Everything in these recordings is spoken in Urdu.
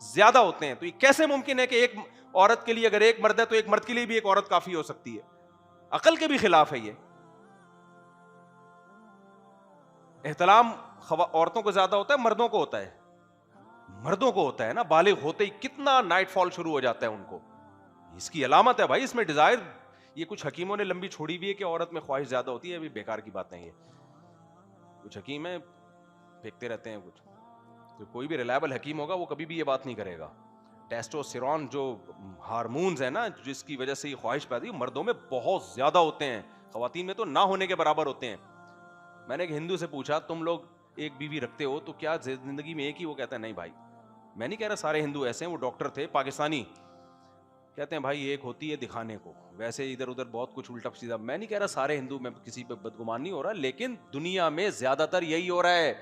زیادہ ہوتے ہیں. تو یہ کیسے ممکن ہے کہ ایک عورت کے لیے اگر ایک مرد ہے تو ایک مرد کے لیے بھی ایک عورت کافی ہو سکتی ہے؟ عقل کے بھی خلاف ہے یہ. احترام عورتوں کو زیادہ ہوتا ہے مردوں کو ہوتا ہے؟ مردوں کو ہوتا ہے نا. بالغ ہوتے ہی کتنا نائٹ فال شروع ہو جاتا ہے ان کو. اس کی علامت ہے بھائی, اس میں ڈیزائر. یہ کچھ حکیموں نے لمبی چھوڑی بھی ہے کہ عورت میں خواہش زیادہ ہوتی ہے, ابھی بیکار کی بات نہیں ہے. کچھ حکیم ہیں پھینکتے رہتے ہیں کچھ. تو کوئی بھی ریلائبل حکیم ہوگا وہ کبھی بھی یہ بات نہیں کرے گا. ٹیسٹوسٹیرون جو ہارمونز ہیں نا جس کی وجہ سے یہ خواہش پیدا ہوئی, مردوں میں بہت زیادہ ہوتے ہیں, خواتین میں تو نہ ہونے کے برابر ہوتے ہیں. میں نے ایک ہندو سے پوچھا تم لوگ ایک بیوی رکھتے ہو تو کیا زندگی میں ایک ہی؟ وہ کہتا ہے نہیں بھائی. میں نہیں کہہ رہا سارے ہندو ایسے ہیں, وہ ڈاکٹر تھے پاکستانی, کہتے ہیں بھائی ایک ہوتی ہے دکھانے کو, ویسے ادھر ادھر بہت کچھ الٹا سیدھا. میں نہیں کہہ رہا سارے ہندو, میں کسی پہ بدگمان نہیں ہو رہا, لیکن دنیا میں زیادہ تر یہی ہو رہا ہے.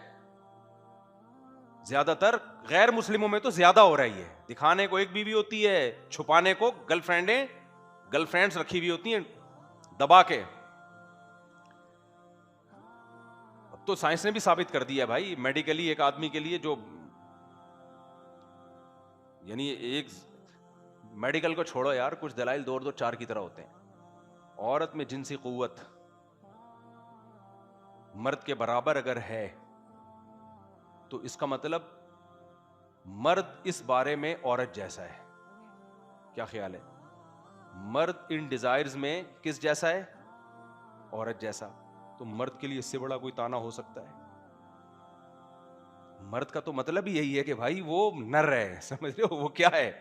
زیادہ تر غیر مسلموں میں تو زیادہ ہو رہی ہے. دکھانے کو ایک بیوی ہوتی ہے, چھپانے کو گرل فرینڈز رکھی ہوئی ہوتی ہیں دبا کے. اب تو سائنس نے بھی ثابت کر دیا بھائی میڈیکلی ایک آدمی کے لیے جو, یعنی ایک میڈیکل کو چھوڑو یار, کچھ دلائل 2 اور 2 4 کی طرح ہوتے ہیں. عورت میں جنسی قوت مرد کے برابر اگر ہے تو اس کا مطلب مرد اس بارے میں عورت جیسا ہے. کیا خیال ہے؟ مرد ان ڈیزائرز میں کس جیسا ہے؟ عورت جیسا. تو مرد کے لیے اس سے بڑا کوئی تانا ہو سکتا ہے؟ مرد کا تو مطلب ہی یہی ہے کہ بھائی وہ نر ہے, سمجھ رہے ہو, وہ کیا ہے؟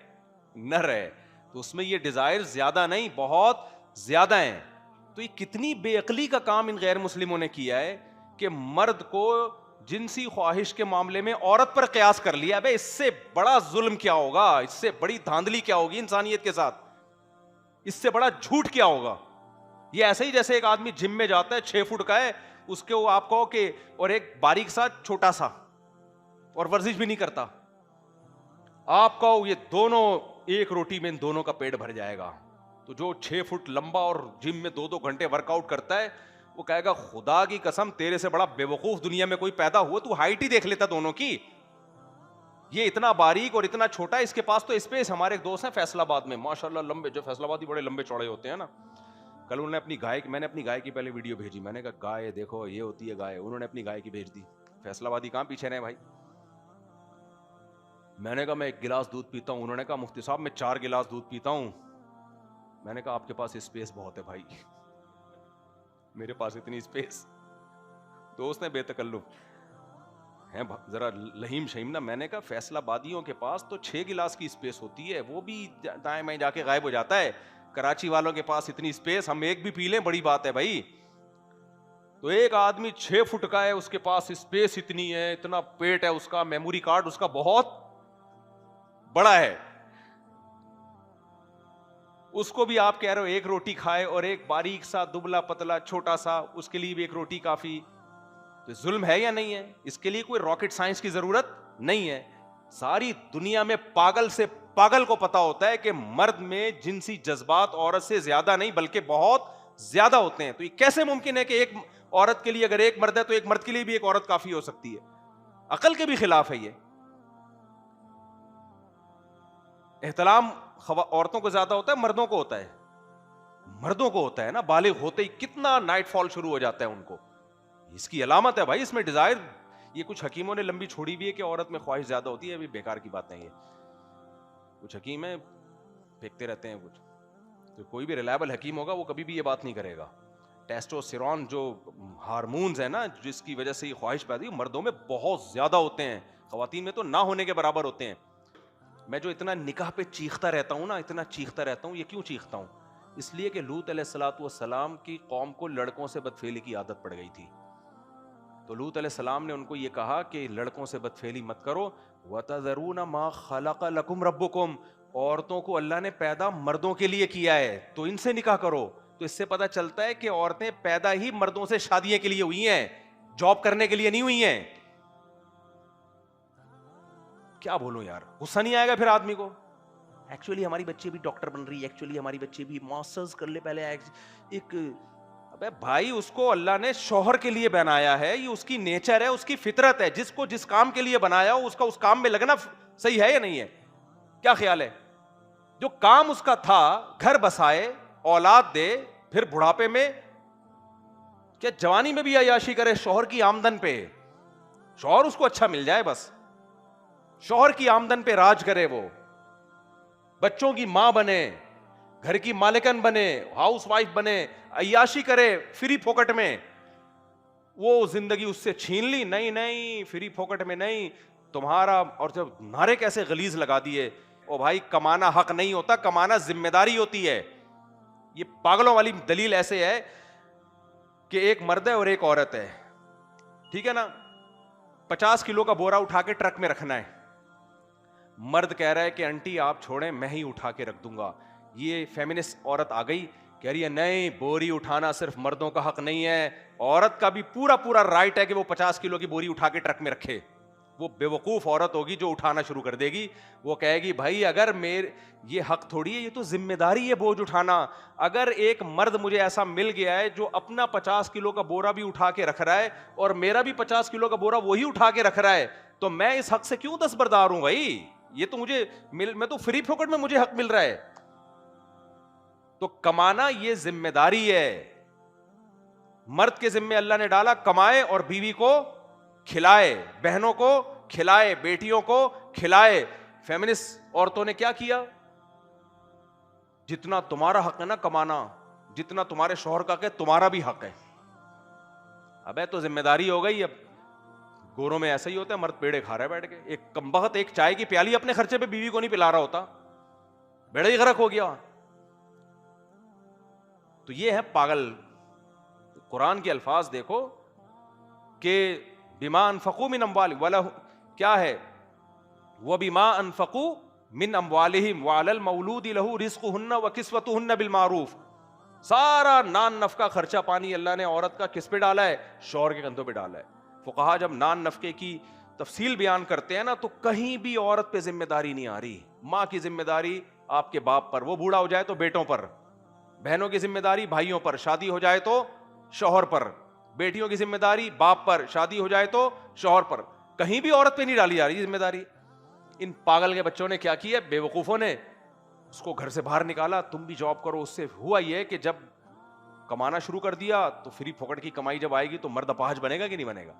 نر ہے. تو اس میں یہ ڈیزائر زیادہ نہیں, بہت زیادہ ہیں. تو یہ کتنی بے عقلی کا کام ان غیر مسلموں نے کیا ہے کہ مرد کو جنسی خواہش کے معاملے میں عورت پر قیاس کر لیا. بھائی اس سے بڑا ظلم کیا ہوگا, اس سے بڑی دھاندلی کیا ہوگی انسانیت کے ساتھ, اس سے بڑا جھوٹ کیا ہوگا. یہ ایسے ہی جیسے ایک آدمی جم میں جاتا ہے 6 فٹ کا ہے, اس کے وہ آپ کہو کہ اور ایک باریک سا چھوٹا سا اور ورزش بھی نہیں کرتا, آپ کہو یہ دونوں ایک روٹی میں ان دونوں کا پیٹ بھر جائے گا. تو جو 6 فٹ لمبا اور جم میں 2 گھنٹے ورک آؤٹ کرتا ہے وہ کہے گا خدا کی قسم تیرے سے بڑا بے وقوف دنیا میں کوئی پیدا ہوا, تو ہائٹ ہی دیکھ لیتا دونوں کی. یہ اتنا باریک اور اتنا چھوٹا, اس کے پاس تو اسپیس. ہمارے ایک دوست ہیں فیصل آباد میں, ماشاءاللہ لمبے, جو فیصل آبادی بڑے لمبے چوڑے ہوتے ہیں نا. کل انہوں نے اپنی گائے, میں نے اپنی گائے کی پہلے ویڈیو بھیجی, میں نے کہا گائے دیکھو یہ ہوتی ہے گائے, انہوں نے اپنی گائے کی بھیج دی. فیصل آبادی کہاں پیچھے رہے بھائی. میں نے کہا میں 1 گلاس دودھ پیتا ہوں, انہوں نے کہا مفتی صاحب میں 4 گلاس دودھ پیتا ہوں. میں نے کہا آپ کے پاس اسپیس بہت ہے بھائی, میرے پاس اتنی اسپیس. دوست نے بے تکلف ہیں ذرا لہیم شہیم نا. میں نے کہا فیصلہ آبادیوں کے پاس تو 6 گلاس کی اسپیس ہوتی ہے, وہ بھی دائیں بائیں جا کے غائب ہو جاتا ہے. کراچی والوں کے پاس اتنی اسپیس, ہم ایک بھی پی لیں بڑی بات ہے بھائی. تو ایک آدمی 6 فٹ کا ہے, اس کے پاس اسپیس اتنی ہے, اتنا پیٹ ہے اس کا, میموری کارڈ اس کا بہت بڑا ہے. اس کو بھی آپ کہہ رہے ہو ایک روٹی کھائے, اور ایک باریک سا دبلا پتلا چھوٹا سا, اس کے لیے بھی ایک روٹی کافی. تو ظلم ہے یا نہیں ہے؟ اس کے لیے کوئی راکٹ سائنس کی ضرورت نہیں ہے. ساری دنیا میں پاگل سے پاگل کو پتا ہوتا ہے کہ مرد میں جنسی جذبات عورت سے زیادہ نہیں بلکہ بہت زیادہ ہوتے ہیں. تو یہ کیسے ممکن ہے کہ ایک عورت کے لیے اگر ایک مرد ہے تو ایک مرد کے لیے بھی ایک عورت کافی ہو سکتی ہے؟ عقل کے بھی خلاف ہے یہ. احترام عورتوں کو زیادہ ہوتا ہے مردوں کو ہوتا ہے؟ مردوں کو ہوتا ہے نا. بالغ ہوتے ہی کتنا نائٹ فال شروع ہو جاتا ہے ان کو. اس کی علامت ہے بھائی, اس میں ڈیزائر. یہ کچھ حکیموں نے لمبی چھوڑی بھی ہے کہ عورت میں خواہش زیادہ ہوتی ہے, ابھی بیکار کی بات نہیں ہے. کچھ حکیم ہیں پھینکتے رہتے ہیں کچھ. تو کوئی بھی ریلائبل حکیم ہوگا وہ کبھی بھی یہ بات نہیں کرے گا. ٹیسٹوسٹیرون جو ہارمونز ہیں نا جس کی وجہ سے یہ خواہش پیدا ہوئی, مردوں میں بہت زیادہ ہوتے ہیں, خواتین میں تو نہ ہونے کے برابر ہوتے ہیں. میں جو اتنا نکاح پہ چیختا رہتا ہوں نا, اتنا چیختا رہتا ہوں, یہ کیوں چیختا ہوں؟ اس لیے کہ لوط علیہ الصلوۃ والسلام کی قوم کو لڑکوں سے بدفعلی کی عادت پڑ گئی تھی. تو لوط علیہ السلام نے ان کو یہ کہا کہ لڑکوں سے بدفعلی مت کرو. وَتَذَرُونَ مَا خَلَقَ لَكُمْ رَبُّكُمْ, عورتوں کو اللہ نے پیدا مردوں کے لیے کیا ہے تو ان سے نکاح کرو. تو اس سے پتہ چلتا ہے کہ عورتیں پیدا ہی مردوں سے شادیوں کے لیے ہوئی ہیں, جاب کرنے کے لیے نہیں ہوئی ہیں. کیا بولوں یار, غصہ نہیں آئے گا پھر آدمی کو؟ ایکچولی ہماری بچی بھی ڈاکٹر بن رہی ہے, ایکچولی ہماری بچی بھی ماسٹرز کر لے پہلے ایک. ابے بھائی اس کو اللہ نے شوہر کے لیے بنایا ہے, یہ اس کی نیچر ہے, اس کی فطرت ہے. جس کو جس کام کے لیے بنایا ہو اس کا اس کام میں لگنا صحیح ہے یا نہیں ہے؟ کیا خیال ہے؟ جو کام اس کا تھا گھر بسائے, اولاد دے, پھر بڑھاپے میں کیا جوانی میں بھی عیاشی کرے شوہر کی آمدن پہ, شوہر اس کو اچھا مل جائے بس, شوہر کی آمدن پہ راج کرے, وہ بچوں کی ماں بنے, گھر کی مالکن بنے, ہاؤس وائف بنے, عیاشی کرے فری پھوکٹ میں. وہ زندگی اس سے چھین لی, نہیں نہیں فری پھوکٹ میں نہیں تمہارا. اور جب نعرے کیسے غلیظ لگا دیے, او بھائی کمانا حق نہیں ہوتا, کمانا ذمہ داری ہوتی ہے. یہ پاگلوں والی دلیل ایسے ہے کہ ایک مرد ہے اور ایک عورت ہے, ٹھیک ہے نا, 50 کلو کا بورا اٹھا کے ٹرک میں رکھنا ہے. مرد کہہ رہا ہے کہ آنٹی آپ چھوڑیں میں ہی اٹھا کے رکھ دوں گا. یہ فیمنسٹ عورت آ گئی کہہ رہی ہے نہیں بوری اٹھانا صرف مردوں کا حق نہیں ہے, عورت کا بھی پورا پورا رائٹ ہے کہ وہ 50 کلو کی بوری اٹھا کے ٹرک میں رکھے. وہ بے وقوف عورت ہوگی جو اٹھانا شروع کر دے گی, وہ کہے گی بھائی اگر یہ حق تھوڑی ہے, یہ تو ذمہ داری ہے بوجھ اٹھانا. اگر ایک مرد مجھے ایسا مل گیا ہے جو اپنا 50 کلو کا بورا بھی اٹھا کے رکھ رہا ہے اور میرا بھی 50 کلو کا بورا وہی اٹھا کے رکھ رہا ہے, تو میں اس حق سے کیوں دستبردار ہوں بھائی؟ یہ تو مجھے میں تو فری پھوکٹ میں مجھے حق مل رہا ہے. تو کمانا یہ ذمہ داری ہے, مرد کے ذمہ اللہ نے ڈالا کمائے اور بیوی کو کھلائے, بہنوں کو کھلائے, بیٹیوں کو کھلائے. فیمنسٹ عورتوں نے کیا کیا, جتنا تمہارا حق ہے نا کمانا, جتنا تمہارے شوہر کا حق ہے تمہارا بھی حق ہے. ابے تو ذمہ داری ہو گئی. اب گوروں میں ایسا ہی ہوتا ہے, مرد پیڑے کھا رہا ہے بیٹھ کے, ایک کمبخت ایک چائے کی پیالی اپنے خرچے پہ بیوی کو نہیں پلا رہا ہوتا, بیڑا ہی غرق ہو گیا. تو یہ ہے پاگل. قرآن کے الفاظ دیکھو کہ بما انفقوا من اموالہم, کیا ہے وبما انفقوا من اموالہم وعلی المولود لہ رزقہن وکسوتہن بالمعروف. سارا نان نفقہ خرچہ پانی اللہ نے عورت کا کس پہ ڈالا ہے؟ شوہر کے کندھوں پہ ڈالا ہے. فقہا جب نان نفقے کی تفصیل بیان کرتے ہیں نا تو کہیں بھی عورت پہ ذمہ داری نہیں آ رہی. ماں کی ذمہ داری آپ کے باپ پر, وہ بوڑھا ہو جائے تو بیٹوں پر, بہنوں کی ذمہ داری بھائیوں پر, شادی ہو جائے تو شوہر پر, بیٹیوں کی ذمہ داری باپ پر, شادی ہو جائے تو شوہر پر. کہیں بھی عورت پہ نہیں ڈالی جا رہی ذمہ داری. ان پاگل کے بچوں نے کیا کیا, بے وقوفوں نے اس کو گھر سے باہر نکالا, تم بھی جاب کرو. اس سے ہوا یہ کہ جب کمانا شروع کر دیا تو فری پھوکٹ کی کمائی جب آئے گی تو مرد اپاہج بنے گا کہ نہیں بنے گا؟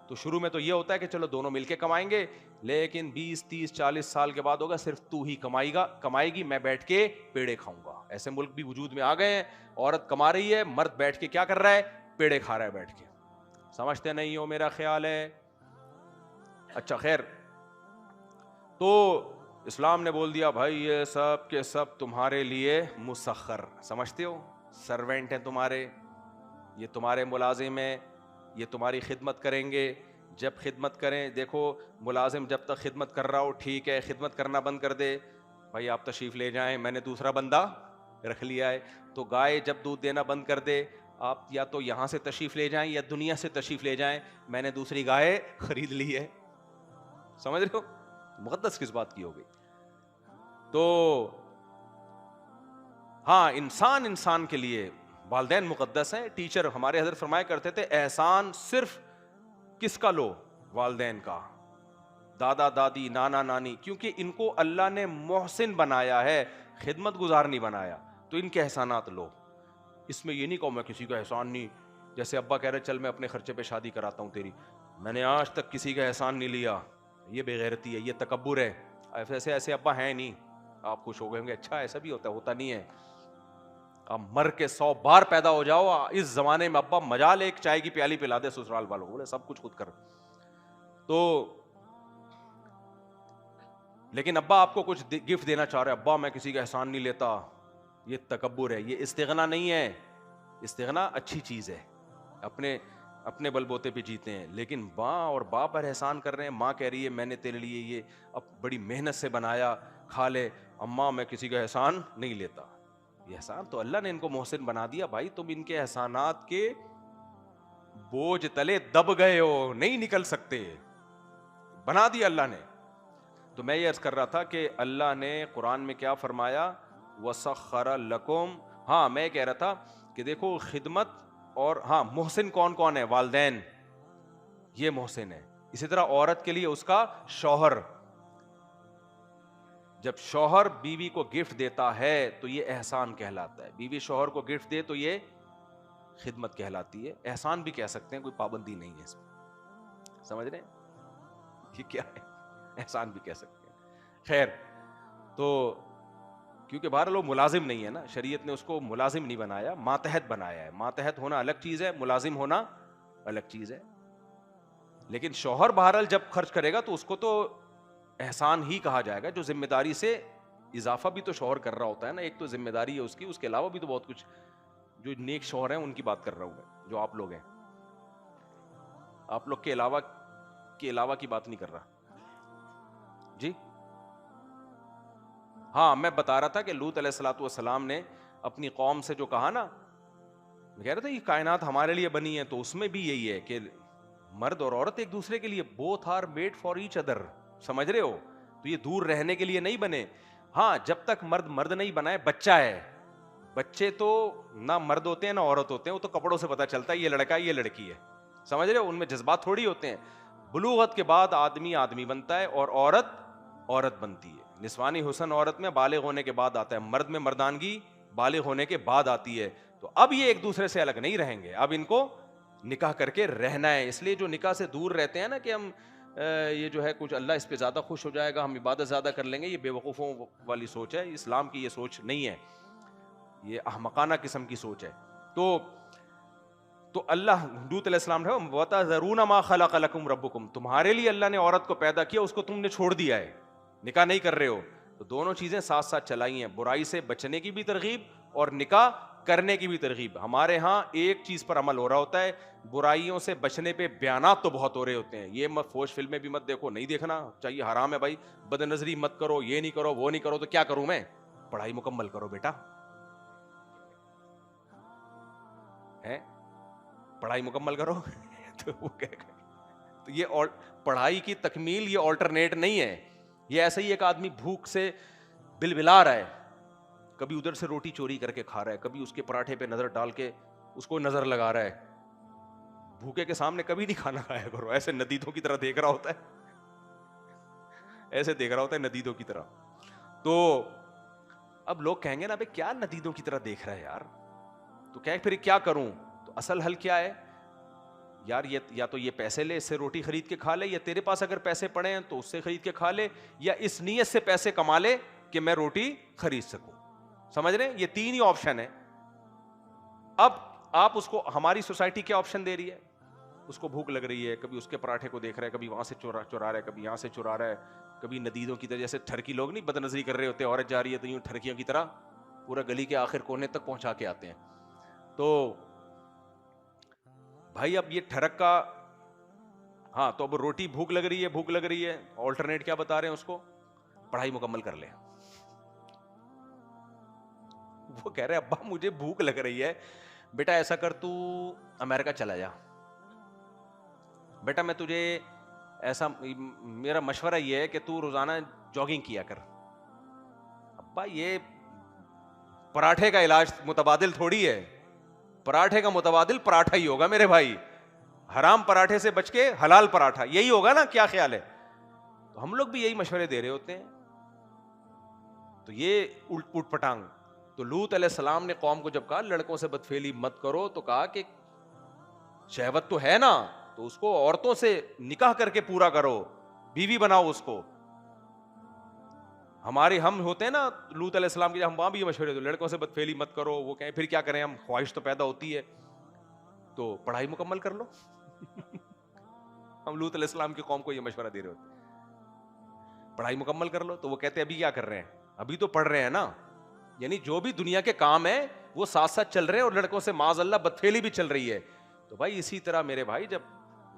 تو شروع میں تو یہ ہوتا ہے کہ چلو دونوں مل کے کمائیں گے, لیکن 20 30 40 سال کے بعد ہوگا صرف تو ہی کمائے گی, میں بیٹھ کے پیڑے کھاؤں گا. ایسے ملک بھی وجود میں آ گئے ہیں, عورت کما رہی ہے, مرد بیٹھ کے کیا کر رہا ہے؟ پیڑے کھا رہا ہے بیٹھ کے. سمجھتے نہیں ہو میرا خیال ہے؟ اچھا خیر, تو اسلام نے بول دیا بھائی یہ سب کے سب تمہارے لیے مسخر, سمجھتے ہو, سروینٹ ہیں تمہارے, یہ تمہارے ملازم ہیں, یہ تمہاری خدمت کریں گے. جب خدمت کریں, دیکھو ملازم جب تک خدمت کر رہا ہو ٹھیک ہے, خدمت کرنا بند کر دے, بھائی آپ تشریف لے جائیں میں نے دوسرا بندہ رکھ لیا ہے. تو گائے جب دودھ دینا بند کر دے, آپ یا تو یہاں سے تشریف لے جائیں یا دنیا سے تشریف لے جائیں, میں نے دوسری گائے خرید لی ہے. سمجھ رہے ہو مقدس کس بات کی ہو گئی؟ تو ہاں انسان کے لیے والدین مقدس ہیں. ٹیچر ہمارے حضرت فرمایا کرتے تھے احسان صرف کس کا لو؟ والدین کا, دادا دادی نانا نانی, کیونکہ ان کو اللہ نے محسن بنایا ہے, خدمت گزار نہیں بنایا. تو ان کے احسانات لو. اس میں یہ نہیں کہوں میں کسی کا احسان نہیں, جیسے ابا کہہ رہے چل میں اپنے خرچے پہ شادی کراتا ہوں تیری, میں نے آج تک کسی کا احسان نہیں لیا, یہ بے غیرتی ہے, یہ تکبر ہے. ایسے ابا ہیں نہیں. آپ خوش ہو گئے ہوں گے, اچھا ایسا بھی ہوتا نہیں ہے. اب مر کے 100 بار پیدا ہو جاؤ, اس زمانے میں ابا مجال ایک چائے کی پیالی پلا دے سسرال والوں, بولے سب کچھ خود کر. تو لیکن ابا آپ کو کچھ گفٹ دینا چاہ رہے, ابا میں کسی کا احسان نہیں لیتا, یہ تکبر ہے, یہ استغنا نہیں ہے. استغنا اچھی چیز ہے, اپنے بل بوتے پہ جیتے ہیں, لیکن ماں اور باپ پر احسان کر رہے ہیں. ماں کہہ رہی ہے میں نے تیرے لیے یہ اب بڑی محنت سے بنایا, کھا لے. اماں میں کسی کا احسان نہیں لیتا. یہ احسان تو اللہ نے ان کو محسن بنا دیا. بھائی تم ان کے احسانات کے بوجھ تلے دب گئے ہو, نہیں نکل سکتے, بنا دیا اللہ نے. تو میں یہ عرض کر رہا تھا کہ اللہ نے قرآن میں کیا فرمایا, وَسَخَّرَ لَكُمْ. ہاں میں کہہ رہا تھا کہ دیکھو خدمت اور ہاں محسن کون کون ہے؟ والدین, یہ محسن ہے. اسی طرح عورت کے لیے اس کا شوہر, جب شوہر بیوی کو گفٹ دیتا ہے تو یہ احسان کہلاتا ہے. بیوی شوہر کو گفٹ دے تو یہ خدمت کہلاتی ہے. احسان بھی کہہ سکتے ہیں, کوئی پابندی نہیں ہے اس میں. سمجھ رہے ہیں یہ کیا ہے؟ احسان بھی کہہ سکتے ہیں. خیر, تو کیونکہ بہرحال وہ ملازم نہیں ہے نا, شریعت نے اس کو ملازم نہیں بنایا, ماتحت بنایا ہے. ماتحت ہونا الگ چیز ہے, ملازم ہونا الگ چیز ہے. لیکن شوہر بہرحال جب خرچ کرے گا تو اس کو تو احسان ہی کہا جائے گا. جو ذمہ داری سے اضافہ بھی تو شوہر کر رہا ہوتا ہے نا, ایک تو ذمہ داری ہے اس کی, اس کے علاوہ بھی تو بہت کچھ. جو نیک شوہر ہیں ان کی بات کر رہا ہوں میں, جو آپ لوگ ہیں, آپ لوگ کے علاوہ کی بات نہیں کر رہا جی. ہاں, میں بتا رہا تھا کہ لوط علیہ الصلوۃ والسلام نے اپنی قوم سے جو کہا نا, میں کہہ رہا تھا یہ کائنات ہمارے لیے بنی ہے, تو اس میں بھی یہی ہے کہ مرد اور عورت ایک دوسرے کے لیے, both are made for each other. سمجھ رہے ہو؟ تو یہ دور رہنے کے لیے نہیں بنے. ہاں, جب تک مرد نہیں بنا ہے, بچہ ہے. بچے تو نہ مرد ہوتے ہیں نہ عورت ہوتے ہیں, وہ تو کپڑوں سے پتہ چلتا ہے یہ لڑکا ہے یہ لڑکی ہے. سمجھ رہے ہو؟ ان میں جذبات تھوڑی ہوتے ہیں. بلوغت کے بعد آدمی بنتا ہے اور عورت بنتی ہے. نسوانی حسن عورت میں بالغ ہونے کے بعد آتا ہے, مرد میں مردانگی بالغ ہونے کے بعد آتی ہے. تو اب یہ ایک دوسرے سے الگ نہیں رہیں گے, اب ان کو نکاح کر کے رہنا ہے. اس لیے جو نکاح سے دور رہتے ہیں نا کہ ہم یہ جو ہے کچھ اللہ اس پہ زیادہ خوش ہو جائے گا, ہم عبادت زیادہ کر لیں گے, یہ بے وقوفوں والی سوچ ہے. اسلام کی یہ سوچ نہیں ہے, یہ احمقانہ قسم کی سوچ ہے. تو اللہ لوط علیہ السلام نے وَتَذَرُونَ مَا خَلَقَ لَكُمْ رَبُّكُمْ, تمہارے لیے اللہ نے عورت کو پیدا کیا, اس کو تم نے چھوڑ دیا ہے, نکاح نہیں کر رہے ہو. تو دونوں چیزیں ساتھ ساتھ چلائی ہیں, برائی سے بچنے کی بھی ترغیب اور نکاح کرنے کی بھی ترغیب. ہمارے ہاں ایک چیز پر عمل ہو رہا ہوتا ہے, برائیوں سے بچنے پہ بیانات تو بہت ہو رہے ہوتے ہیں. یہ مت فوش فلمیں بھی مت دیکھو, نہیں دیکھنا چاہیے, حرام ہے بھائی. بد نظری مت کرو, یہ نہیں کرو, وہ نہیں کرو. تو کیا کروں میں؟ پڑھائی مکمل کرو بیٹا, ہے پڑھائی مکمل کرو. تو وہ تو یہ پڑھائی کی تکمیل یہ آلٹرنیٹ نہیں ہے. یہ ایسا ہی ایک آدمی بھوک سے بلبلا رہا ہے, کبھی ادھر سے روٹی چوری کر کے کھا رہا ہے, کبھی اس کے پراٹھے پہ نظر ڈال کے اس کو نظر لگا رہا ہے. بھوکے کے سامنے کبھی نہیں کھانا کھایا کرو, ایسے ندیدوں کی طرح دیکھ رہا ہوتا ہے, ایسے دیکھ رہا ہوتا ہے ندیدوں کی طرح. تو اب لوگ کہیں گے نا بھائی کیا ندیدوں کی طرح دیکھ رہا ہے یار, تو کہ پھر کیا کروں؟ تو اصل حل کیا ہے یار, یا تو یہ پیسے لے, اس سے روٹی خرید کے کھا لے, یا تیرے پاس اگر پیسے پڑے ہیں تو اس سے خرید کے کھا لے, یا اس نیت سے پیسے کما لے کہ میں روٹی خرید سکوں. سمجھ رہے ہیں؟ یہ تین ہی آپشن ہے. اب آپ اس کو, ہماری سوسائٹی کیا آپشن دے رہی ہے؟ اس کو بھوک لگ رہی ہے, کبھی اس کے پراٹھے کو دیکھ رہا ہے, کبھی وہاں سے چورا رہا ہے, کبھی یہاں سے چورا رہا ہے, کبھی ندیدوں کی طرح, جیسے ٹھرکی لوگ نہیں بد نظری کر رہے ہوتے, عورت جا رہی ہے تو یوں ٹھرکیوں کی طرح پورا گلی کے آخر کونے تک پہنچا کے آتے ہیں. تو بھائی اب یہ ٹھڑک کا, ہاں تو اب روٹی بھوک لگ رہی ہے, آلٹرنیٹ کیا بتا رہے ہیں اس کو؟ پڑھائی مکمل کر لے. وہ کہہ رہے ابا مجھے بھوک لگ رہی ہے, بیٹا ایسا کر تو امریکہ چلا جا, بیٹا میں تجھے ایسا, میرا مشورہ یہ ہے کہ تو روزانہ جاگنگ کیا کر. ابا یہ پراٹھے کا علاج متبادل تھوڑی ہے, پراٹھے کا متبادل پراٹھا ہی ہوگا میرے بھائی, حرام پراٹھے سے بچ کے حلال پراٹھا, یہی ہوگا نا, کیا خیال ہے؟ تو ہم لوگ بھی یہی مشورے دے رہے ہوتے ہیں. تو یہ اوٹ پٹانگ. تو لوط علیہ السلام نے قوم کو جب کہا لڑکوں سے بدفعلی مت کرو, تو کہا کہ شہوت تو ہے نا, تو اس کو عورتوں سے نکاح کر کے پورا کرو, بیوی بناؤ اس کو. ہم ہوتے ہیں نا لوط علیہ السلام کے, ہم وہاں بھی یہ مشورے دو لڑکوں سے بدفعلی مت کرو, وہ کہیں پھر کیا کریں ہم, خواہش تو پیدا ہوتی ہے, تو پڑھائی مکمل کر لو. ہم لوط علیہ السلام کی قوم کو یہ مشورہ دے رہے ہوتے, پڑھائی مکمل کر لو. تو وہ کہتے ابھی کیا کر رہے ہیں, ابھی تو پڑھ رہے ہیں نا. یعنی جو بھی دنیا کے کام ہیں وہ ساتھ ساتھ چل رہے ہیں, اور لڑکوں سے معاذ اللہ بدفعلی بھی چل رہی ہے. تو بھائی اسی طرح میرے بھائی, جب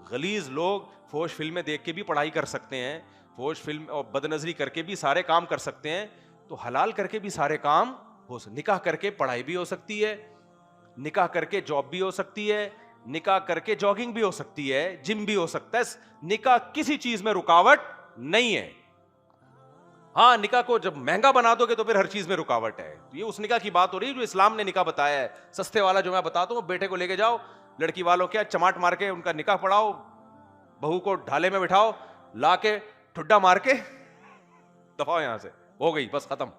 غلیظ لوگ فوش فلمیں دیکھ کے بھی پڑھائی کر سکتے ہیں, فوش فلم اور بد نظری کر کے بھی سارے کام کر سکتے ہیں, تو حلال کر کے بھی سارے کام ہو سکتے. نکاح کر کے پڑھائی بھی ہو سکتی ہے, نکاح کر کے جاب بھی ہو سکتی ہے, نکاح کر کے جاگنگ بھی ہو سکتی ہے, جم بھی ہو سکتا ہے. نکاح کسی چیز میں رکاوٹ نہیں ہے. ہاں نکاح کو جب مہنگا بنا دو گے تو پھر ہر چیز میں رکاوٹ ہے. یہ اس نکاح کی بات ہو رہی ہے جو اسلام نے نکاح بتایا ہے. سستے والا جو میں بتاتا ہوں, بیٹے کو لے کے جاؤ, لڑکی والوں کیا چماٹ مار کے ان کا نکاح پڑھاؤ, بہو کو ڈھالے میں بٹھاؤ, لا کے ٹھڈا مار کے دفعہ ہو یہاں سے, ہو گئی بس ختم.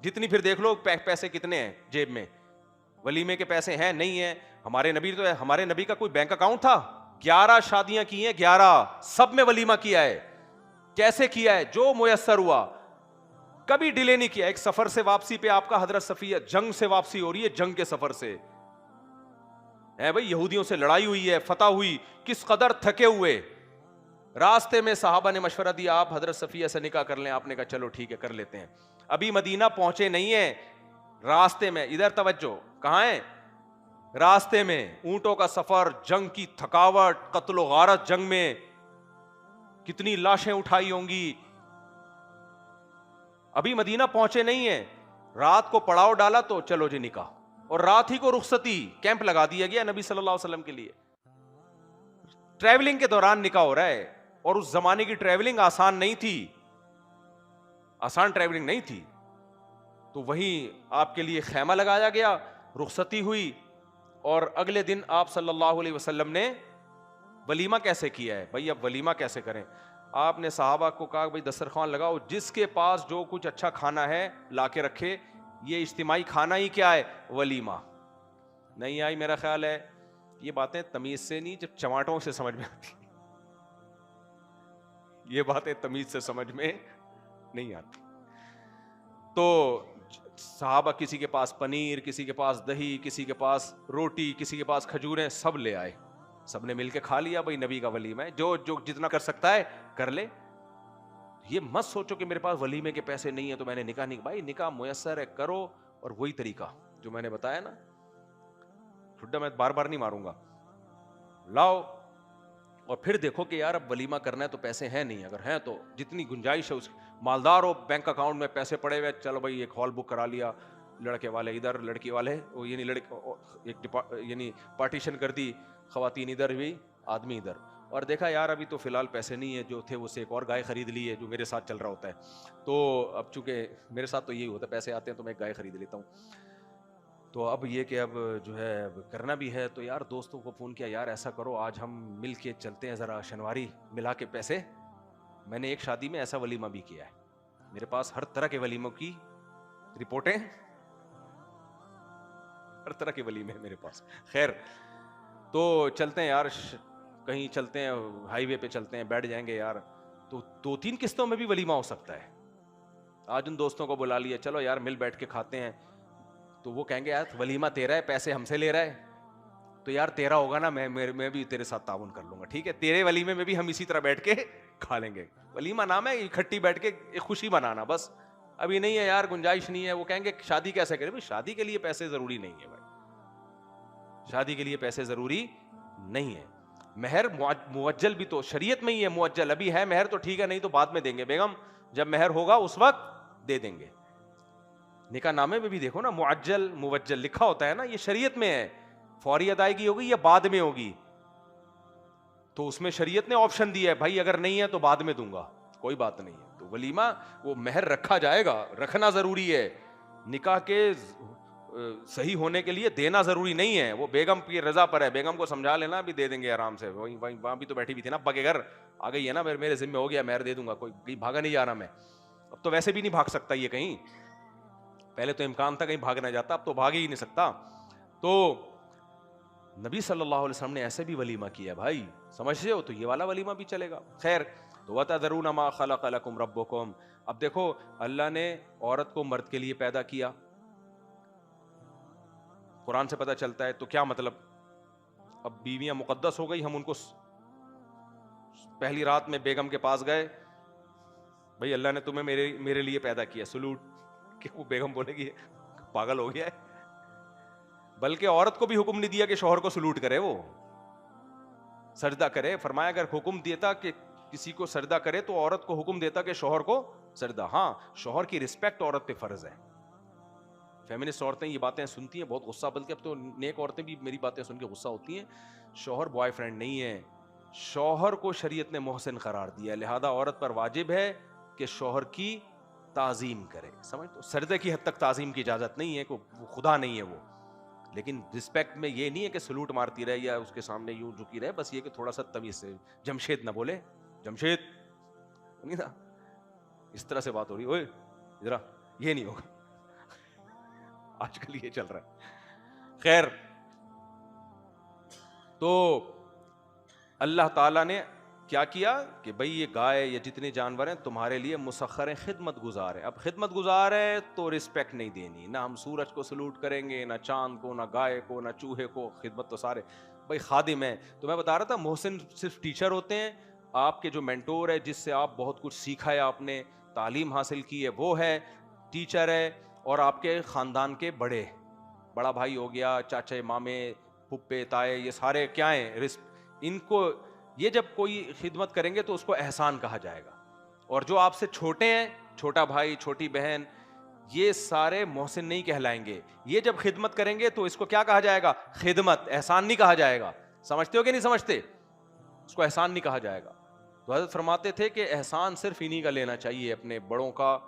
جتنی پھر دیکھ لو پیسے کتنے ہیں جیب میں, ولیمے کے پیسے ہیں نہیں ہیں. ہمارے نبی کا کوئی بینک اکاؤنٹ تھا؟ 11 شادیاں کی ہیں, 11 سب میں ولیمہ کیا ہے. کیسے کیا ہے؟ جو میسر ہوا, کبھی ڈیلے نہیں کیا. ایک سفر سے واپسی پہ آپ کا حضرت صفیہ, جنگ سے واپسی ہو رہی ہے, جنگ کے سفر سے ہے بھائی, یہودیوں سے لڑائی ہوئی ہے, فتح ہوئی, کس قدر تھکے ہوئے. راستے میں صحابہ نے مشورہ دیا آپ حضرت صفیہ سے نکاح کر لیں. آپ نے کہا چلو ٹھیک ہے کر لیتے ہیں. ابھی مدینہ پہنچے نہیں ہیں, راستے میں, ادھر توجہ, کہاں ہیں؟ راستے میں, اونٹوں کا سفر, جنگ کی تھکاوٹ, قتل و غارت جنگ میں, کتنی لاشیں اٹھائی ہوں گی. ابھی مدینہ پہنچے نہیں ہیں, رات کو پڑاؤ ڈالا تو چلو جی نکاح, اور رات ہی کو رخصتی, کیمپ لگا دیا گیا نبی صلی اللہ علیہ وسلم کے لیے. ٹریولنگ کے دوران نکاح ہو رہا ہے, اور اس زمانے کی ٹریولنگ آسان نہیں تھی, آسان ٹریولنگ نہیں تھی. تو وہیں آپ کے لیے خیمہ لگایا گیا, رخصتی ہوئی, اور اگلے دن آپ صلی اللہ علیہ وسلم نے ولیمہ کیسے کیا ہے بھائی. اب ولیمہ کیسے کریں؟ آپ نے صحابہ کو کہا بھائی دسترخوان لگاؤ, جس کے پاس جو کچھ اچھا کھانا ہے لا کے رکھے. یہ اجتماعی کھانا ہی کیا ہے؟ ولیمہ. نہیں آئی میرا خیال ہے یہ باتیں تمیز سے نہیں, جب چماٹوں سے سمجھ میں آتی, یہ باتیں تمیز سے سمجھ میں نہیں آتی. تو صحابہ کسی کے پاس پنیر, کسی کے پاس دہی, کسی کے پاس روٹی, کسی کے پاس کھجوریں, سب لے آئے, سب نے مل کے کھا لیا. بھائی نبی کا ولیمہ ہے, جو جتنا کر سکتا ہے کر لے. یہ مت سوچو کہ میرے پاس ولیمے کے پیسے نہیں ہیں تو میں نے نکاح نہیں. بھائی نکاح میسر ہے, کرو. اور وہی طریقہ جو میں نے بتایا نا, ٹھڈا میں بار بار نہیں ماروں گا, لاؤ اور پھر دیکھو کہ یار اب ولیمہ کرنا ہے تو پیسے ہیں نہیں, اگر ہیں تو جتنی گنجائش ہے اس, مالدار ہو, بینک اکاؤنٹ میں پیسے پڑے ہوئے, چلو بھائی ایک ہال بک کرا لیا, لڑکے والے ادھر, لڑکی والے یعنی پارٹیشن کر دی, خواتین ادھر ہوئی, آدمی ادھر. اور دیکھا یار ابھی تو فی الحال پیسے نہیں ہے, جو تھے وہ سے ایک اور گائے خرید لی ہے, جو میرے ساتھ چل رہا ہوتا ہے. تو اب چونکہ میرے ساتھ تو یہی ہوتا ہے, پیسے آتے ہیں تو میں ایک گائے خرید لیتا ہوں. تو اب یہ کہ اب جو ہے کرنا بھی ہے, تو یار دوستوں کو فون کیا, یار ایسا کرو آج ہم مل کے چلتے ہیں ذرا شنواری ملا کے پیسے. میں نے ایک شادی میں ایسا ولیمہ بھی کیا ہے, میرے پاس ہر طرح کے ولیموں کی رپورٹیں, ہر طرح کے ولیمے ہیں میرے پاس. خیر تو چلتے ہیں یار, کہیں چلتے ہیں, ہائی وے پہ چلتے ہیں, بیٹھ جائیں گے یار, تو 2-3 قسطوں میں بھی ولیمہ ہو سکتا ہے. آج ان دوستوں کو بلا لیا, چلو یار مل بیٹھ کے کھاتے ہیں. تو وہ کہیں گے یار ولیمہ تیرا ہے, پیسے ہم سے لے رہا ہے, تو یار تیرا ہوگا نا, میں بھی تیرے ساتھ تعاون کر لوں گا, ٹھیک ہے, تیرے ولیمے میں بھی ہم اسی طرح بیٹھ کے کھا لیں گے. ولیمہ نام ہے اکٹھی بیٹھ کے ایک خوشی منانا, بس. ابھی نہیں ہے یار, گنجائش نہیں ہے. وہ کہیں گے شادی کیسے کریں؟ بھائی شادی کے لیے پیسے ضروری نہیں ہے, بھائی شادی کے لیے پیسے ضروری نہیں ہے. مہر موجل بھی تو شریعت میں ہی ہے, موجل. ابھی ہے مہر تو ٹھیک ہے, نہیں تو بعد میں دیں گے بیگم, جب مہر ہوگا اس وقت دے دیں گے. نکاح نامے میں بھی دیکھو نا, معجل موجل لکھا ہوتا ہے نا, یہ شریعت میں ہے. فوری ادائیگی ہوگی یا بعد میں ہوگی, تو اس میں شریعت نے آپشن دیا ہے, بھائی اگر نہیں ہے تو بعد میں دوں گا, کوئی بات نہیں ہے. تو ولیمہ وہ مہر رکھا جائے گا, رکھنا ضروری ہے. نکاح کے صحیح ہونے کے لیے دینا ضروری نہیں ہے, وہ بیگم کی رضا پر ہے. بیگم کو سمجھا لینا, بھی دے دیں گے آرام سے, وہاں بھی تو بیٹھی بھی تھی نا ابا کے گھر, آ گئی ہے نا, میرے ذمہ ہو گیا, مہر دے دوں گا, کوئی بھاگا نہیں جا رہا میں. اب تو ویسے بھی نہیں بھاگ سکتا یہ کہیں, پہلے تو امکان تھا کہیں بھاگنا جاتا, اب تو بھاگ ہی نہیں سکتا. تو نبی صلی اللہ علیہ وسلم نے ایسے بھی ولیمہ کیا بھائی, سمجھتے ہو, تو یہ والا ولیمہ بھی چلے گا. خیر, تو وَتَذَرُونَ مَا خَلَقَ لَكُمْ رَبُّكُمْ. اب دیکھو اللہ نے عورت کو مرد کے لیے پیدا کیا, قرآن سے پتہ چلتا ہے. تو کیا مطلب, اب بیویاں مقدس ہو گئی, ہم ان کو پہلی رات میں بیگم کے پاس گئے, بھائی اللہ نے تمہیں میرے لیے پیدا کیا, سلوٹ, کہ وہ بیگم بولے گی پاگل ہو گیا ہے. بلکہ عورت کو بھی حکم نہیں دیا کہ شوہر کو سلوٹ کرے, وہ سجدہ کرے. فرمایا اگر حکم دیتا کہ کسی کو سجدہ کرے تو عورت کو حکم دیتا کہ شوہر کو سجدہ. ہاں, شوہر کی رسپیکٹ عورت پہ فرض ہے. فیمنسٹ عورتیں یہ باتیں سنتی ہیں بہت غصہ, بلکہ اب تو نیک عورتیں بھی میری باتیں سن کے غصہ ہوتی ہیں. شوہر بوائے فرینڈ نہیں ہے, شوہر کو شریعت نے محسن قرار دیا, لہذا عورت پر واجب ہے کہ شوہر کی تعظیم کرے. سمجھ, تو سجدے کی حد تک تعظیم کی اجازت نہیں ہے, کہ وہ خدا نہیں ہے وہ, لیکن رسپیکٹ میں یہ نہیں ہے کہ سلوٹ مارتی رہے یا اس کے سامنے یوں جھکی رہے, بس یہ کہ تھوڑا سا تمیز سے, جمشید نہ بولے, جمشید نہیں تھا, اس طرح سے بات ہو رہی ہے، اوئے ذرا یہ نہیں ہوگا. آج کل یہ چل رہا ہے. خیر، تو اللہ تعالیٰ نے کیا کیا کہ بھئی یہ گائے یا جتنے جانور ہیں تمہارے لیے مسخر ہیں، خدمت گزار ہیں. اب خدمت گزار ہے تو رسپیکٹ نہیں دینی، نہ ہم سورج کو سلوٹ کریں گے، نہ چاند کو، نہ گائے کو، نہ چوہے کو. خدمت تو سارے بھئی خادم ہیں. تو میں بتا رہا تھا محسن صرف ٹیچر ہوتے ہیں، آپ کے جو مینٹور ہے جس سے آپ بہت کچھ سیکھا ہے، آپ نے تعلیم حاصل کی ہے، وہ ہے ٹیچر ہے. اور آپ کے خاندان کے بڑا بھائی ہو گیا، چاچے، مامے، پھپھے، تائے، یہ سارے کیا ہیں؟ ان کو یہ جب کوئی خدمت کریں گے تو اس کو احسان کہا جائے گا. اور جو آپ سے چھوٹے ہیں، چھوٹا بھائی، چھوٹی بہن، یہ سارے محسن نہیں کہلائیں گے. یہ جب خدمت کریں گے تو اس کو کیا کہا جائے گا؟ خدمت، احسان نہیں کہا جائے گا. سمجھتے ہو کہ نہیں سمجھتے؟ اس کو احسان نہیں کہا جائے گا. تو حضرت فرماتے تھے کہ احسان صرف انہی کا لینا چاہیے، اپنے بڑوں کا،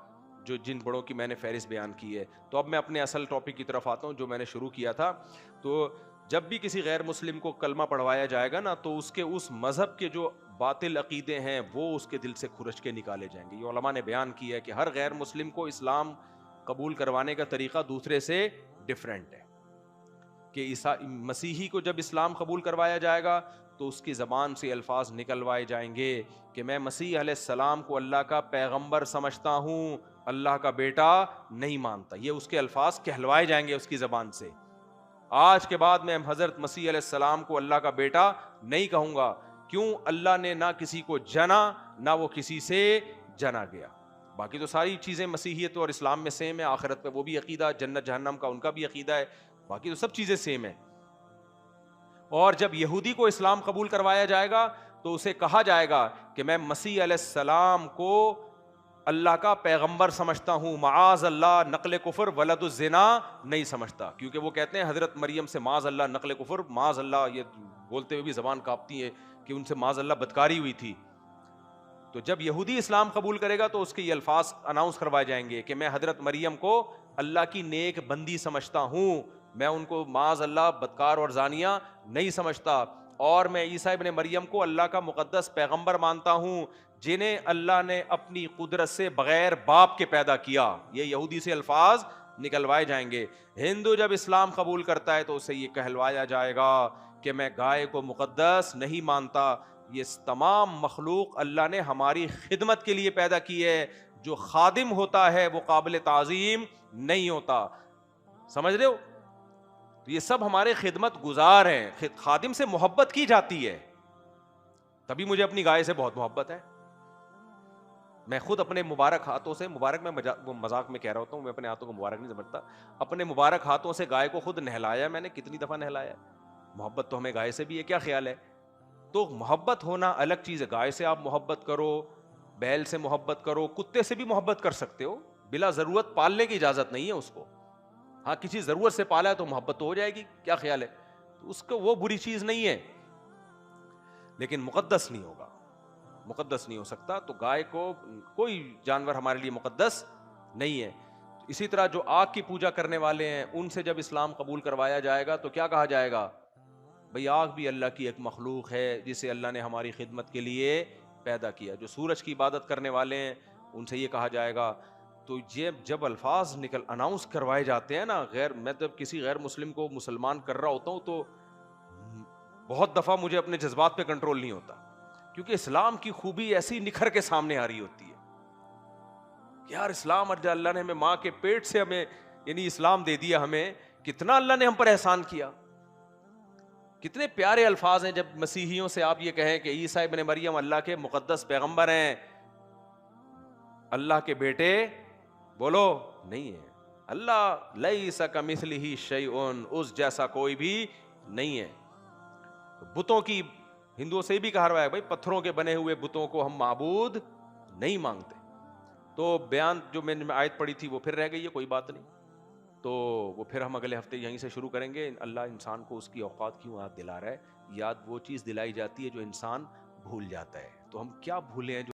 جو جن بڑوں کی میں نے فہرست بیان کی ہے. تو اب میں اپنے اصل ٹاپک کی طرف آتا ہوں جو میں نے شروع کیا تھا. تو جب بھی کسی غیر مسلم کو کلمہ پڑھوایا جائے گا نا تو اس کے اس مذہب کے جو باطل عقیدے ہیں وہ اس کے دل سے کھرچ کے نکالے جائیں گے. یہ علماء نے بیان کیا ہے کہ ہر غیر مسلم کو اسلام قبول کروانے کا طریقہ دوسرے سے ڈیفرنٹ ہے. کہ مسیحی کو جب اسلام قبول کروایا جائے گا تو اس کی زبان سے الفاظ نکلوائے جائیں گے کہ میں مسیح علیہ السلام کو اللہ کا پیغمبر سمجھتا ہوں، اللہ کا بیٹا نہیں مانتا. یہ اس کے الفاظ کہلوائے جائیں گے اس کی زبان سے. آج کے بعد میں حضرت مسیح علیہ السلام کو اللہ کا بیٹا نہیں کہوں گا. کیوں؟ اللہ نے نہ کسی کو جنا، نہ وہ کسی سے جنا گیا. باقی تو ساری چیزیں مسیحیت اور اسلام میں سیم ہے. آخرت پہ وہ بھی عقیدہ، جنت جہنم کا ان کا بھی عقیدہ ہے. باقی تو سب چیزیں سیم ہیں. اور جب یہودی کو اسلام قبول کروایا جائے گا تو اسے کہا جائے گا کہ میں مسیح علیہ السلام کو اللہ کا پیغمبر سمجھتا ہوں، معاذ اللہ نقل کفر ولد الزنا نہیں سمجھتا. کیونکہ وہ کہتے ہیں حضرت مریم سے معاذ اللہ نقل کفر، معاذ اللہ، یہ بولتے ہوئے بھی زبان کانپتی ہے کہ ان سے معاذ اللہ بدکاری ہوئی تھی. تو جب یہودی اسلام قبول کرے گا تو اس کے یہ الفاظ اناؤنس کروائے جائیں گے کہ میں حضرت مریم کو اللہ کی نیک بندی سمجھتا ہوں، میں ان کو معاذ اللہ بدکار اور زانیہ نہیں سمجھتا. اور میں عیسیٰ ابن مریم کو اللہ کا مقدس پیغمبر مانتا ہوں جنہیں اللہ نے اپنی قدرت سے بغیر باپ کے پیدا کیا. یہ یہودی سے الفاظ نکلوائے جائیں گے. ہندو جب اسلام قبول کرتا ہے تو اسے یہ کہلوایا جائے گا کہ میں گائے کو مقدس نہیں مانتا. یہ تمام مخلوق اللہ نے ہماری خدمت کے لیے پیدا کی ہے. جو خادم ہوتا ہے وہ قابل تعظیم نہیں ہوتا. سمجھ رہے ہو؟ تو یہ سب ہمارے خدمت گزار ہیں. خادم سے محبت کی جاتی ہے، تبھی مجھے اپنی گائے سے بہت محبت ہے. میں خود اپنے مبارک ہاتھوں سے، مبارک میں مذاق میں کہہ رہا ہوتا ہوں، میں اپنے ہاتھوں کو مبارک نہیں سمجھتا، اپنے مبارک ہاتھوں سے گائے کو خود نہلایا. میں نے کتنی دفعہ نہلایا. محبت تو ہمیں گائے سے بھی ہے. کیا خیال ہے؟ تو محبت ہونا الگ چیز ہے. گائے سے آپ محبت کرو، بیل سے محبت کرو، کتے سے بھی محبت کر سکتے ہو. بلا ضرورت پالنے کی اجازت نہیں ہے اس کو. ہاں کسی ضرورت سے پالا ہے تو محبت تو ہو جائے گی. کیا خیال ہے؟ تو اس کو وہ بری چیز نہیں ہے، لیکن مقدس نہیں ہوگا، مقدس نہیں ہو سکتا. تو گائے کو کوئی جانور ہمارے لیے مقدس نہیں ہے. اسی طرح جو آگ کی پوجا کرنے والے ہیں ان سے جب اسلام قبول کروایا جائے گا تو کیا کہا جائے گا؟ بھئی آگ بھی اللہ کی ایک مخلوق ہے جسے اللہ نے ہماری خدمت کے لیے پیدا کیا. جو سورج کی عبادت کرنے والے ہیں ان سے یہ کہا جائے گا. تو یہ جب الفاظ اناؤنس کروائے جاتے ہیں نا، میں جب کسی غیر مسلم کو مسلمان کر رہا ہوتا ہوں تو بہت دفعہ مجھے اپنے جذبات پہ کنٹرول نہیں ہوتا، کیونکہ اسلام کی خوبی ایسی نکھر کے سامنے آ رہی ہوتی ہے کہ یار اسلام، اللہ نے ہمیں ماں کے پیٹ سے ہمیں یعنی اسلام دے دیا ہمیں. کتنا اللہ نے ہم پر احسان کیا. کتنے پیارے الفاظ ہیں جب مسیحیوں سے آپ یہ کہیں کہ عیسیٰ ابن مریم اللہ کے مقدس پیغمبر ہیں، اللہ کے بیٹے. بولو نہیں ہے. اللہ لیس کمثلہ شیء، اس جیسا کوئی بھی نہیں ہے. بتوں کی، ہندوؤں سے بھی کہا رہا ہے بھائی پتھروں کے بنے ہوئے بتوں کو ہم معبود نہیں مانگتے. تو بیان جو میں نے آیت پڑھی تھی وہ پھر رہ گئی ہے، کوئی بات نہیں. تو وہ پھر ہم اگلے ہفتے یہیں سے شروع کریں گے. اللہ انسان کو اس کی اوقات کیوں یاد دلا رہا ہے؟ یاد وہ چیز دلائی جاتی ہے جو انسان بھول جاتا ہے. تو ہم کیا بھولے ہیں جو